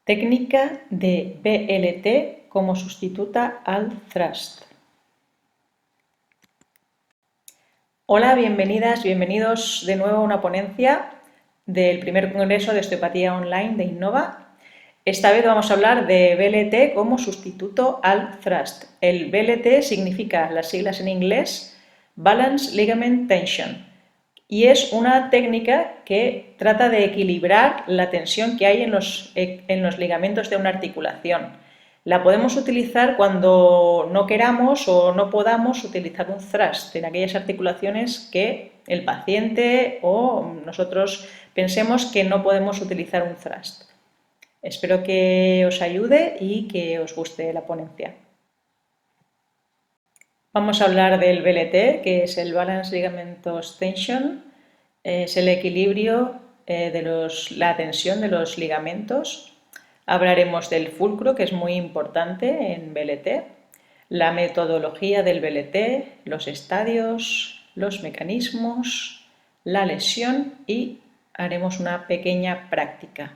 Técnica de BLT como sustituta al thrust. Hola, bienvenidas, bienvenidos de nuevo a una ponencia del primer congreso de osteopatía online de Innova. Esta vez vamos a hablar de BLT como sustituto al thrust. El BLT significa las siglas en inglés Balance Ligament Tension y es una técnica que trata de equilibrar la tensión que hay en los ligamentos de una articulación. La podemos utilizar cuando no queramos o no podamos utilizar un thrust en aquellas articulaciones que el paciente o nosotros pensemos que no podemos utilizar un thrust. Espero que os ayude y que os guste la ponencia. Vamos a hablar del BLT, que es el Balance Ligament Tension, es el equilibrio de la tensión de los ligamentos. Hablaremos del fulcro, que es muy importante en BLT, la metodología del BLT, los estadios, los mecanismos, la lesión y haremos una pequeña práctica.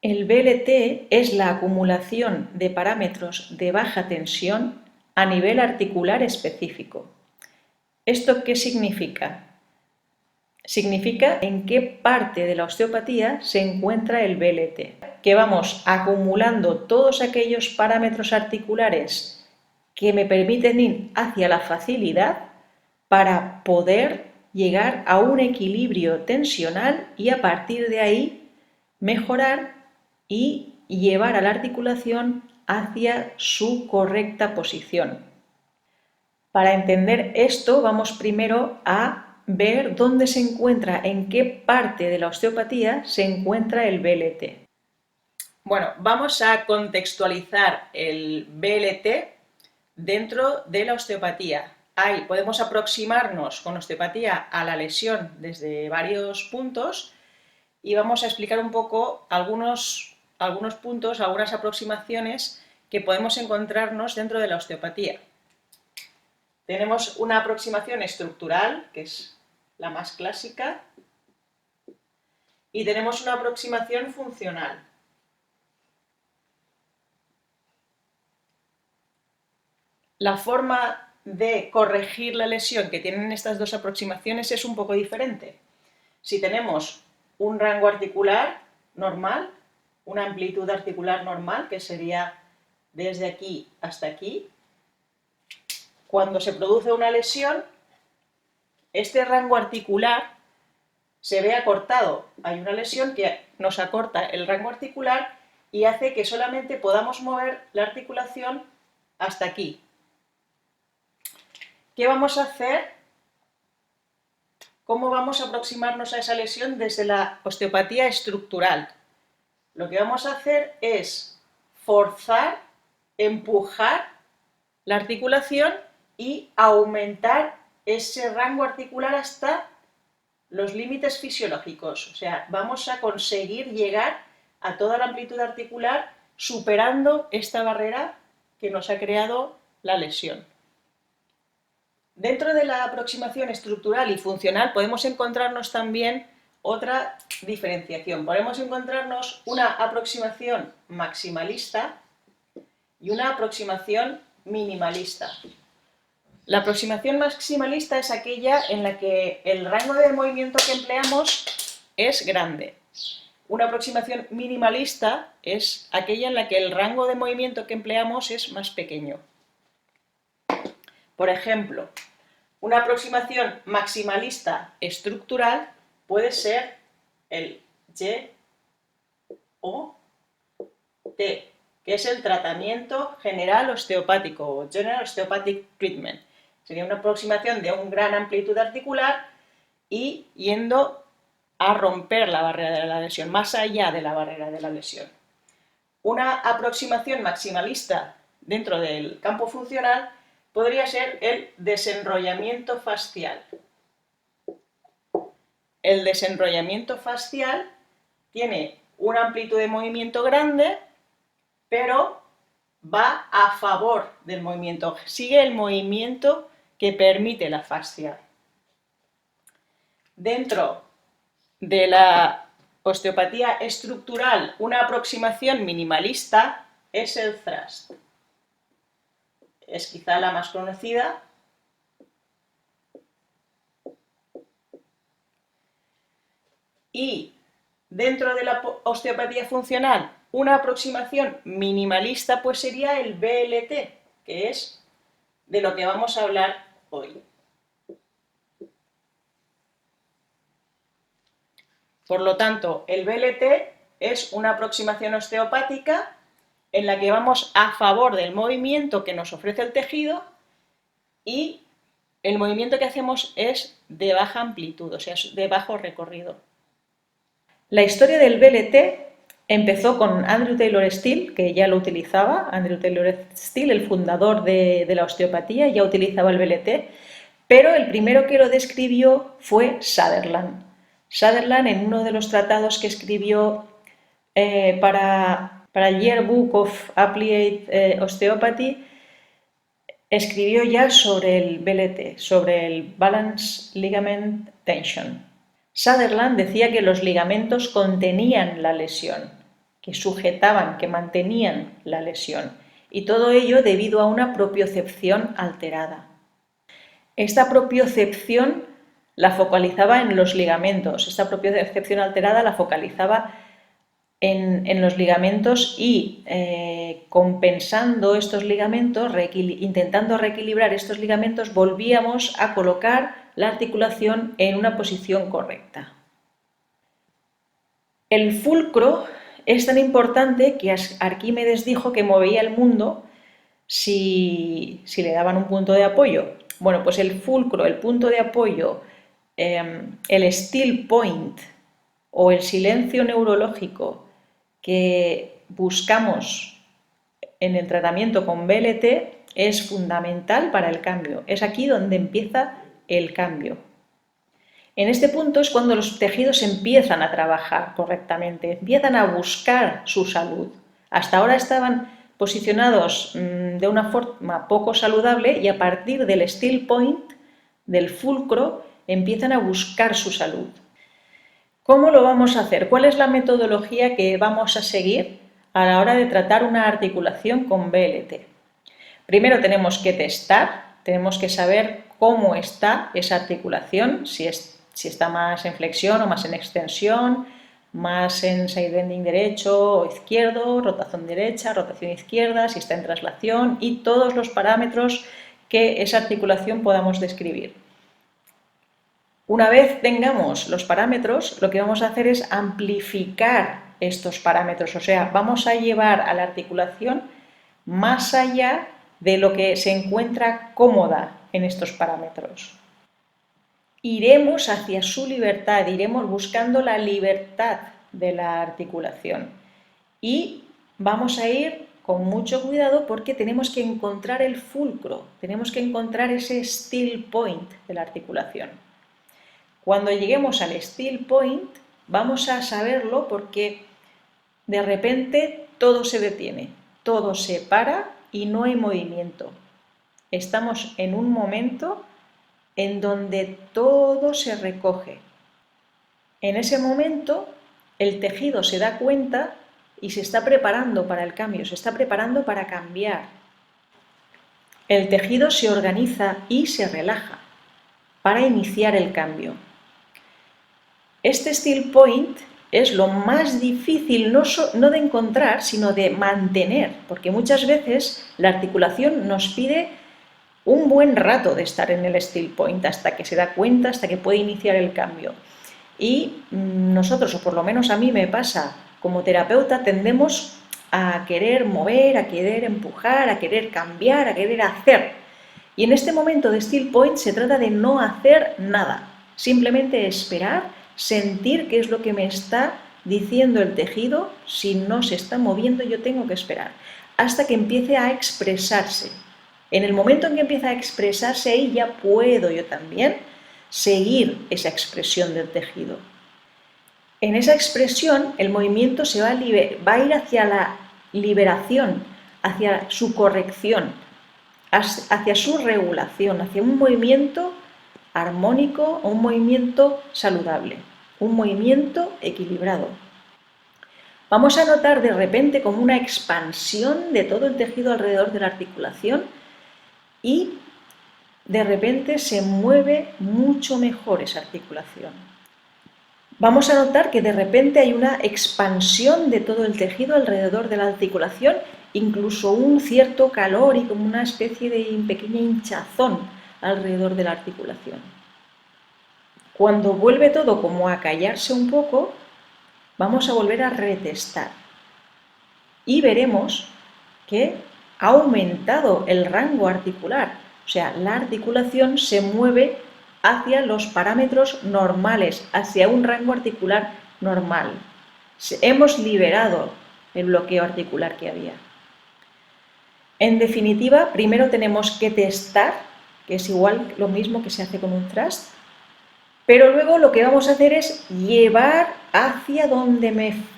El BLT es la acumulación de parámetros de baja tensión a nivel articular específico. ¿Esto qué significa? Significa en qué parte de la osteopatía se encuentra el BLT, que vamos acumulando todos aquellos parámetros articulares que me permiten ir hacia la facilidad para poder llegar a un equilibrio tensional y a partir de ahí mejorar y llevar a la articulación hacia su correcta posición. Para entender esto, vamos primero a ver dónde se encuentra, en qué parte de la osteopatía se encuentra el BLT. Bueno, vamos a contextualizar el BLT dentro de la osteopatía. Ahí podemos aproximarnos con osteopatía a la lesión desde varios puntos y vamos a explicar un poco algunos puntos, algunas aproximaciones que podemos encontrarnos dentro de la osteopatía. Tenemos una aproximación estructural, que es la más clásica, y tenemos una aproximación funcional. La forma de corregir la lesión que tienen estas dos aproximaciones es un poco diferente. Si tenemos un rango articular normal, una amplitud articular normal, que sería desde aquí hasta aquí, cuando se produce una lesión, este rango articular se ve acortado. Hay una lesión que nos acorta el rango articular y hace que solamente podamos mover la articulación hasta aquí. ¿Qué vamos a hacer? ¿Cómo vamos a aproximarnos a esa lesión desde la osteopatía estructural? Lo que vamos a hacer es forzar, empujar la articulación y aumentar ese rango articular hasta los límites fisiológicos. O sea, vamos a conseguir llegar a toda la amplitud articular superando esta barrera que nos ha creado la lesión. Dentro de la aproximación estructural y funcional podemos encontrarnos también otra diferenciación. Podemos encontrarnos una aproximación maximalista y una aproximación minimalista. La aproximación maximalista es aquella en la que el rango de movimiento que empleamos es grande. Una aproximación minimalista es aquella en la que el rango de movimiento que empleamos es más pequeño. Por ejemplo, una aproximación maximalista estructural puede ser el YOT, que es el tratamiento general osteopático o General Osteopathic Treatment. Sería una aproximación de una gran amplitud articular y yendo a romper la barrera de la lesión, más allá de la barrera de la lesión. Una aproximación maximalista dentro del campo funcional podría ser el desenrollamiento fascial. El desenrollamiento fascial tiene una amplitud de movimiento grande, pero va a favor del movimiento, sigue el movimiento que permite la fascia. Dentro de la osteopatía estructural, una aproximación minimalista es el thrust. Es quizá la más conocida. Y dentro de la osteopatía funcional, una aproximación minimalista pues sería el BLT, que es de lo que vamos a hablar hoy. Por lo tanto, el BLT es una aproximación osteopática en la que vamos a favor del movimiento que nos ofrece el tejido y el movimiento que hacemos es de baja amplitud, o sea, de bajo recorrido. La historia del BLT empezó con Andrew Taylor Still, que ya lo utilizaba. Andrew Taylor Still, el fundador de la osteopatía, ya utilizaba el BLT, pero el primero que lo describió fue Sutherland. Sutherland, en uno de los tratados que escribió para el Yearbook of Applied Osteopathy, escribió ya sobre el BLT, sobre el Balance Ligament Tension. Sutherland decía que los ligamentos contenían la lesión, que sujetaban, que mantenían la lesión, y todo ello debido a una propiocepción alterada. Esta propiocepción la focalizaba en los ligamentos, esta propiocepción alterada la focalizaba en los ligamentos y compensando estos ligamentos, intentando reequilibrar estos ligamentos, volvíamos a colocar la articulación en una posición correcta. El fulcro es tan importante que Arquímedes dijo que movía el mundo si le daban un punto de apoyo. Bueno, pues el fulcro, el punto de apoyo, el still point o el silencio neurológico que buscamos en el tratamiento con BLT es fundamental para el cambio. Es aquí donde empieza el cambio. En este punto es cuando los tejidos empiezan a trabajar correctamente, empiezan a buscar su salud. Hasta ahora estaban posicionados de una forma poco saludable y a partir del still point, del fulcro, empiezan a buscar su salud. ¿Cómo lo vamos a hacer? ¿Cuál es la metodología que vamos a seguir a la hora de tratar una articulación con BLT? Primero tenemos que testar, tenemos que saber cómo está esa articulación, si está más en flexión o más en extensión, más en side bending derecho o izquierdo, rotación derecha, rotación izquierda, si está en traslación y todos los parámetros que esa articulación podamos describir. Una vez tengamos los parámetros, lo que vamos a hacer es amplificar estos parámetros, o sea, vamos a llevar a la articulación más allá de lo que se encuentra cómoda en estos parámetros. Iremos hacia su libertad, iremos buscando la libertad de la articulación y vamos a ir con mucho cuidado porque tenemos que encontrar el fulcro, tenemos que encontrar ese still point de la articulación. Cuando lleguemos al still point vamos a saberlo porque de repente todo se detiene, todo se para y no hay movimiento. Estamos en un momento en donde todo se recoge. En ese momento el tejido se da cuenta y se está preparando para el cambio, se está preparando para cambiar. El tejido se organiza y se relaja para iniciar el cambio. Este still point es lo más difícil no de encontrar, sino de mantener, porque muchas veces la articulación nos pide un buen rato de estar en el still point hasta que se da cuenta, hasta que puede iniciar el cambio. Y nosotros, o por lo menos a mí me pasa, como terapeuta tendemos a querer mover, a querer empujar, a querer cambiar, a querer hacer. Y en este momento de still point se trata de no hacer nada, simplemente esperar, sentir qué es lo que me está diciendo el tejido. Si no se está moviendo, yo tengo que esperar hasta que empiece a expresarse. En el momento en que empieza a expresarse, ahí ya puedo yo también seguir esa expresión del tejido. En esa expresión, el movimiento va a ir hacia la liberación, hacia su corrección, hacia su regulación, hacia un movimiento armónico o un movimiento saludable. un movimiento equilibrado. Vamos a notar de repente como una expansión de todo el tejido alrededor de la articulación y de repente se mueve mucho mejor esa articulación. Vamos a notar que de repente hay una expansión de todo el tejido alrededor de la articulación, incluso un cierto calor y como una especie de pequeña hinchazón alrededor de la articulación. Cuando vuelve todo como a callarse un poco, vamos a volver a retestar y veremos que ha aumentado el rango articular, o sea, la articulación se mueve hacia los parámetros normales, hacia un rango articular normal. Hemos liberado el bloqueo articular que había. En definitiva, primero tenemos que testar, que es igual lo mismo que se hace con un thrust, pero luego lo que vamos a hacer es llevar hacia donde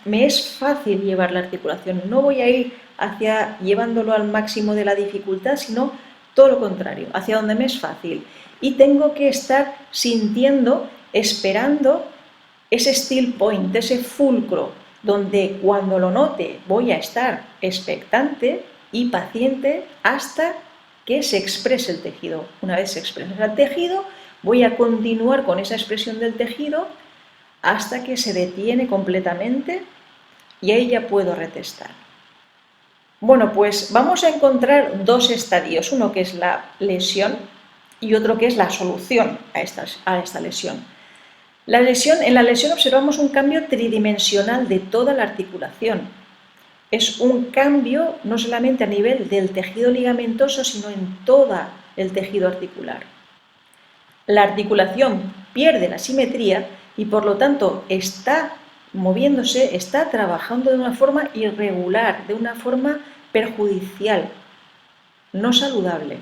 me es fácil llevar la articulación. No voy a ir hacia llevándolo al máximo de la dificultad, sino todo lo contrario, hacia donde me es fácil. Y tengo que estar sintiendo, esperando ese still point, ese fulcro, donde cuando lo note voy a estar expectante y paciente hasta que se exprese el tejido. Una vez se expresa el tejido, voy a continuar con esa expresión del tejido hasta que se detiene completamente y ahí ya puedo retestar. Bueno, pues vamos a encontrar dos estadios, uno que es la lesión y otro que es la solución a esta lesión. En la lesión observamos un cambio tridimensional de toda la articulación. Es un cambio no solamente a nivel del tejido ligamentoso, sino en todo el tejido articular. La articulación pierde la simetría y por lo tanto está moviéndose, está trabajando de una forma irregular, de una forma perjudicial, no saludable.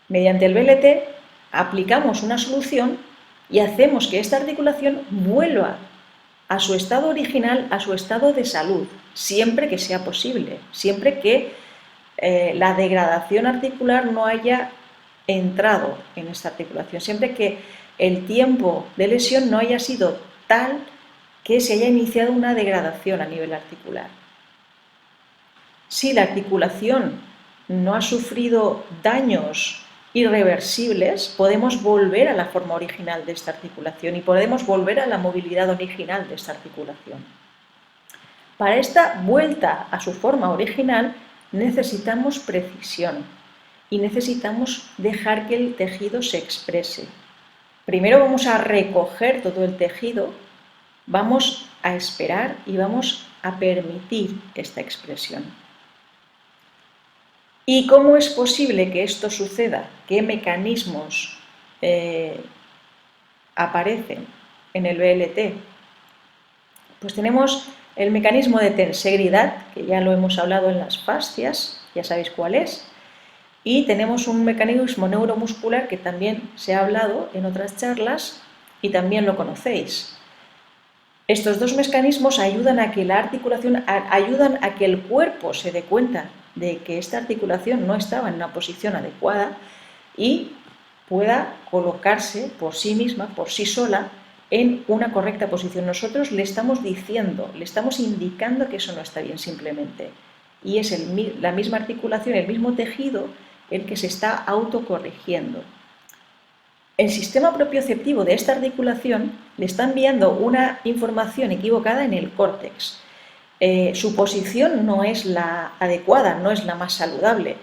Mediante el BLT aplicamos una solución y hacemos que esta articulación vuelva a su estado original, a su estado de salud, siempre que sea posible, siempre que la degradación articular no haya entrado en esta articulación, siempre que el tiempo de lesión no haya sido tal que se haya iniciado una degradación a nivel articular. Si la articulación no ha sufrido daños irreversibles, podemos volver a la forma original de esta articulación y podemos volver a la movilidad original de esta articulación. Para esta vuelta a su forma original necesitamos precisión y necesitamos dejar que el tejido se exprese. Primero vamos a recoger todo el tejido, vamos a esperar y vamos a permitir esta expresión. ¿Y cómo es posible que esto suceda? ¿Qué mecanismos aparecen en el BLT? Pues tenemos el mecanismo de tensegridad, que ya lo hemos hablado en las fascias, ya sabéis cuál es, y tenemos un mecanismo neuromuscular que también se ha hablado en otras charlas y también lo conocéis. Estos dos mecanismos ayudan a que la articulación, ayudan a que el cuerpo se dé cuenta de que esta articulación no estaba en una posición adecuada y pueda colocarse por sí misma, por sí sola, en una correcta posición. Nosotros le estamos diciendo, le estamos indicando que eso no está bien simplemente. Y es la misma articulación, el mismo tejido, el que se está autocorrigiendo. El sistema propioceptivo de esta articulación le está enviando una información equivocada en el córtex. Su posición no es la adecuada, no es la más saludable.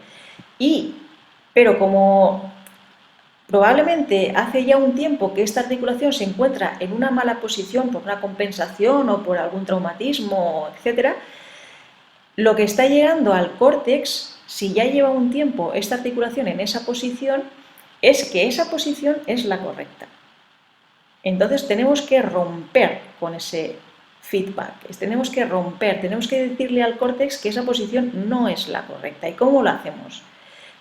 Pero como probablemente hace ya un tiempo que esta articulación se encuentra en una mala posición por una compensación o por algún traumatismo, etc., lo que está llegando al córtex, si ya lleva un tiempo esta articulación en esa posición, es que esa posición es la correcta. Entonces tenemos que romper con ese feedback, tenemos que decirle al córtex que esa posición no es la correcta. ¿Y cómo lo hacemos?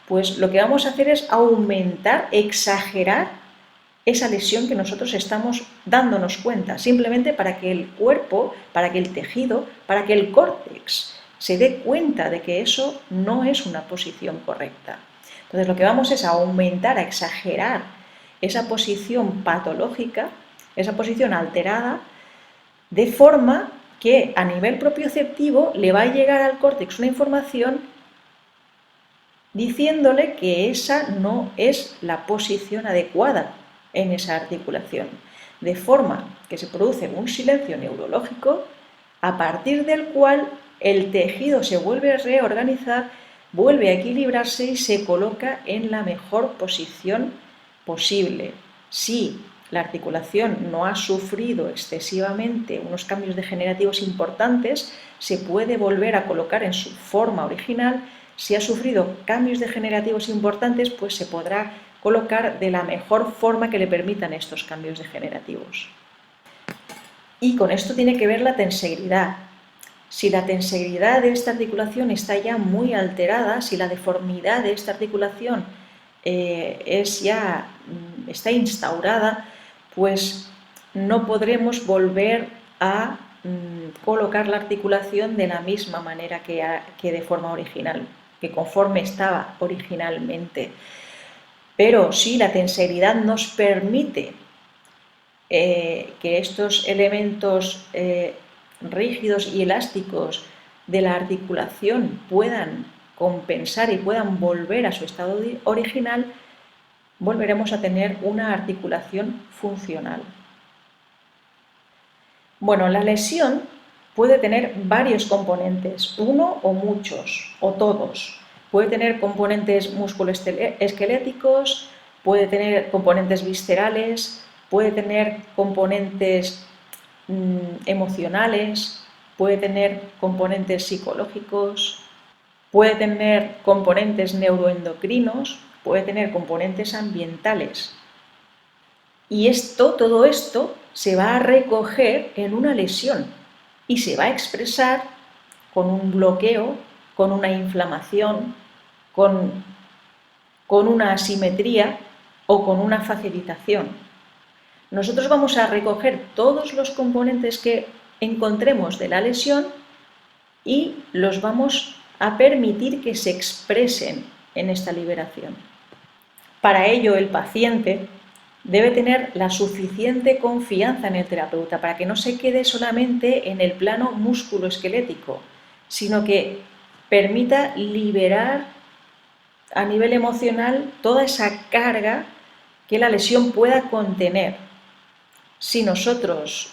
Pues lo que vamos a hacer es aumentar, exagerar esa lesión que nosotros estamos dándonos cuenta, simplemente para que el cuerpo, para que el tejido, para que el córtex se dé cuenta de que eso no es una posición correcta. Entonces lo que vamos es a aumentar, a exagerar esa posición patológica esa posición alterada, de forma que a nivel propioceptivo le va a llegar al córtex una información diciéndole que esa no es la posición adecuada en esa articulación, de forma que se produce un silencio neurológico a partir del cual el tejido se vuelve a reorganizar, vuelve a equilibrarse y se coloca en la mejor posición posible. Si la articulación no ha sufrido excesivamente unos cambios degenerativos importantes, se puede volver a colocar en su forma original. Si ha sufrido cambios degenerativos importantes, pues se podrá colocar de la mejor forma que le permitan estos cambios degenerativos. Y con esto tiene que ver la tensegridad. Si la tensegridad de esta articulación está ya muy alterada, si la deformidad de esta articulación está instaurada, pues no podremos volver a colocar la articulación de la misma manera que de forma original, que conforme estaba originalmente. Pero si la tensegridad nos permite que estos elementos rígidos y elásticos de la articulación puedan compensar y puedan volver a su estado original, volveremos a tener una articulación funcional. Bueno, la lesión puede tener varios componentes, uno o muchos, o todos. Puede tener componentes musculoesqueléticos, puede tener componentes viscerales, puede tener componentes emocionales, puede tener componentes psicológicos, puede tener componentes neuroendocrinos, puede tener componentes ambientales. Y todo esto se va a recoger en una lesión y se va a expresar con un bloqueo, con una inflamación, con una asimetría o con una facilitación. Nosotros vamos a recoger todos los componentes que encontremos de la lesión y los vamos a permitir que se expresen en esta liberación. Para ello, el paciente debe tener la suficiente confianza en el terapeuta para que no se quede solamente en el plano musculoesquelético, sino que permita liberar a nivel emocional toda esa carga que la lesión pueda contener. Si nosotros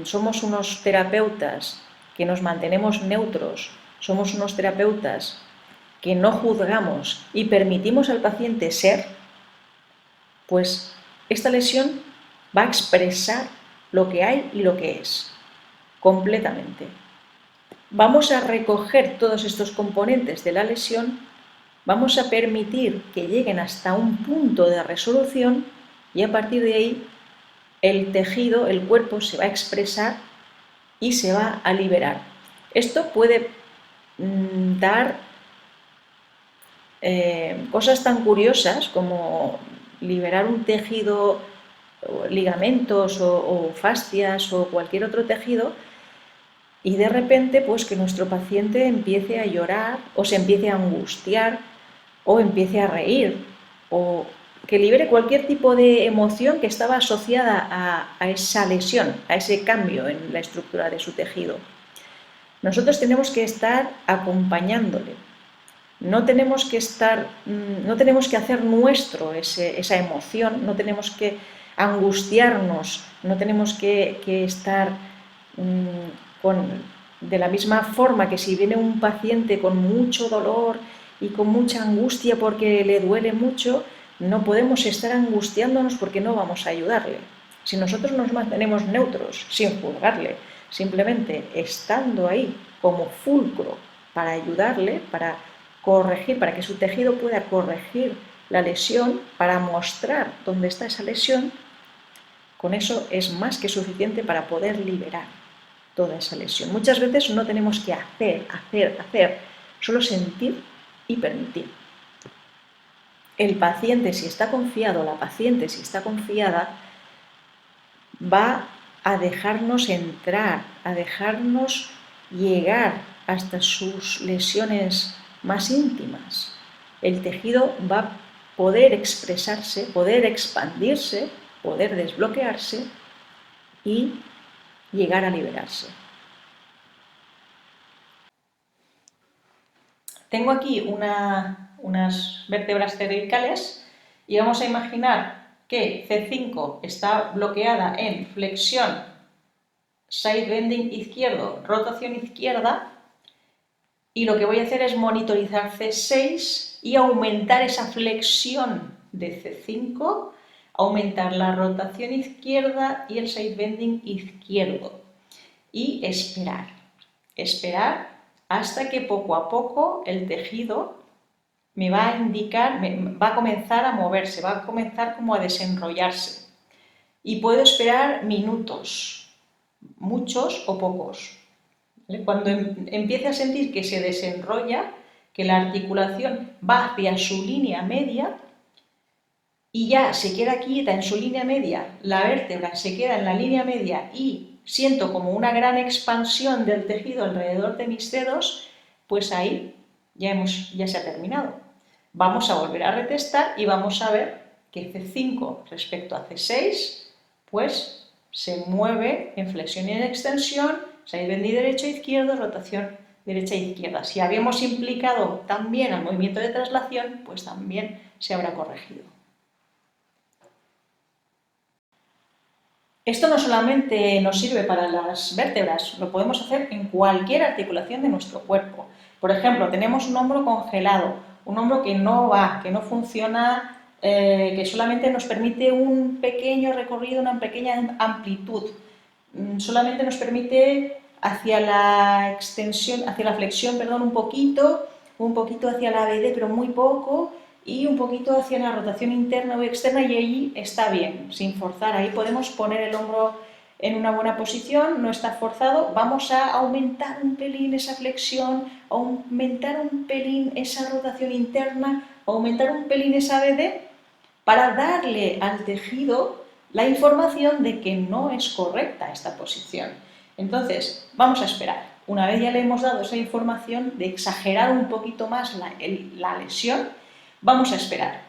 somos unos terapeutas que nos mantenemos neutros, somos unos terapeutas que no juzgamos y permitimos al paciente ser, pues esta lesión va a expresar lo que hay y lo que es, completamente. Vamos a recoger todos estos componentes de la lesión, vamos a permitir que lleguen hasta un punto de resolución y a partir de ahí el tejido, el cuerpo se va a expresar y se va a liberar. Esto puede dar cosas tan curiosas como liberar un tejido, ligamentos o fascias o cualquier otro tejido, y de repente pues que nuestro paciente empiece a llorar o se empiece a angustiar o empiece a reír o que libere cualquier tipo de emoción que estaba asociada a esa lesión, a ese cambio en la estructura de su tejido. Nosotros tenemos que estar acompañándole. No tenemos que hacer nuestro esa emoción, no tenemos que angustiarnos, no tenemos que estar de la misma forma que si viene un paciente con mucho dolor y con mucha angustia porque le duele mucho, no podemos estar angustiándonos porque no vamos a ayudarle. Si nosotros nos mantenemos neutros, sin juzgarle, simplemente estando ahí como fulcro para ayudarle, para corregir, para que su tejido pueda corregir la lesión, para mostrar dónde está esa lesión, con eso es más que suficiente para poder liberar toda esa lesión. Muchas veces no tenemos que hacer, solo sentir y permitir. El paciente, si está confiado, la paciente, si está confiada, va a dejarnos entrar, a dejarnos llegar hasta sus lesiones más íntimas. El tejido va a poder expresarse, poder expandirse, poder desbloquearse y llegar a liberarse. Tengo aquí unas vértebras cervicales y vamos a imaginar que C5 está bloqueada en flexión, side bending izquierdo, rotación izquierda, y lo que voy a hacer es monitorizar C6 y aumentar esa flexión de C5, aumentar la rotación izquierda y el side bending izquierdo y esperar hasta que poco a poco el tejido me va a indicar, va a comenzar a moverse, va a comenzar como a desenrollarse. Y puedo esperar minutos, muchos o pocos. Cuando empiece a sentir que se desenrolla, que la articulación va hacia su línea media y ya se queda quieta en su línea media, la vértebra se queda en la línea media y siento como una gran expansión del tejido alrededor de mis dedos, pues ahí ya se ha terminado. Vamos a volver a retestar y vamos a ver que C5 respecto a C6, pues se mueve en flexión y en extensión, side bending derecho e izquierdo, rotación derecha e izquierda. Si habíamos implicado también al movimiento de traslación, pues también se habrá corregido. Esto no solamente nos sirve para las vértebras, lo podemos hacer en cualquier articulación de nuestro cuerpo. Por ejemplo, tenemos un hombro congelado, un hombro que no va, que no funciona, que solamente nos permite un pequeño recorrido, una pequeña amplitud, solamente nos permite hacia la extensión, hacia la flexión, perdón, un poquito hacia la ABD, pero muy poco, y un poquito hacia la rotación interna o externa, y ahí está bien, sin forzar. Ahí podemos poner el hombro en una buena posición, no está forzado. Vamos a aumentar un pelín esa flexión, aumentar un pelín esa rotación interna, aumentar un pelín esa ABD, para darle al tejido la información de que no es correcta esta posición. Entonces, vamos a esperar. Una vez ya le hemos dado esa información de exagerar un poquito más la lesión, vamos a esperar.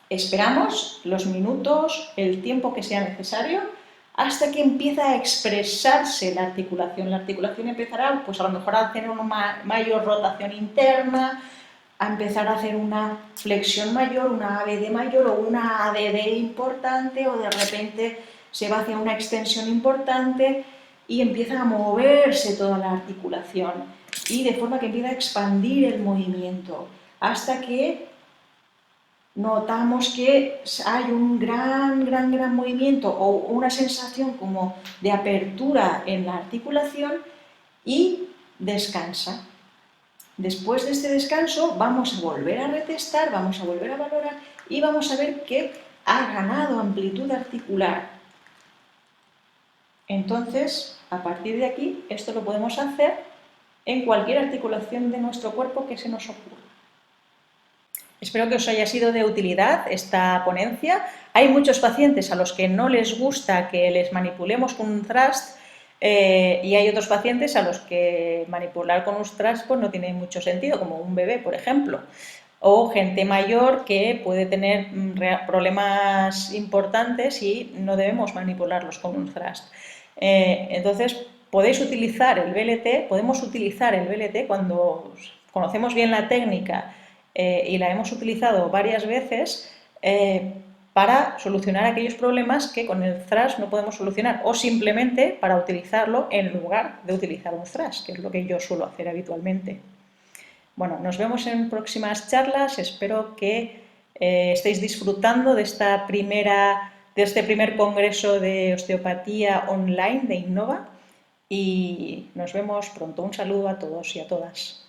Esperamos los minutos, el tiempo que sea necesario, hasta que empieza a expresarse la articulación. La articulación empezará, pues a lo mejor a tener una mayor rotación interna, a empezar a hacer una flexión mayor, una ABD mayor o una ADD importante, o de repente se va hacia una extensión importante y empieza a moverse toda la articulación, y de forma que empieza a expandir el movimiento hasta que notamos que hay un gran movimiento o una sensación como de apertura en la articulación, y descansa. Después de este descanso vamos a volver a retestar, vamos a volver a valorar y vamos a ver que ha ganado amplitud articular. Entonces, a partir de aquí, esto lo podemos hacer en cualquier articulación de nuestro cuerpo que se nos ocurra. Espero que os haya sido de utilidad esta ponencia. Hay muchos pacientes a los que no les gusta que les manipulemos con un thrust, y hay otros pacientes a los que manipular con un thrust pues, no tiene mucho sentido, como un bebé, por ejemplo. O gente mayor que puede tener problemas importantes y no debemos manipularlos con un thrust. Entonces, podemos utilizar el BLT cuando conocemos bien la técnica y la hemos utilizado varias veces para solucionar aquellos problemas que con el thrust no podemos solucionar, o simplemente para utilizarlo en lugar de utilizar un thrust, que es lo que yo suelo hacer habitualmente. Bueno, nos vemos en próximas charlas. Espero que estéis disfrutando de este primer congreso de osteopatía online de Innova, y nos vemos pronto. Un saludo a todos y a todas.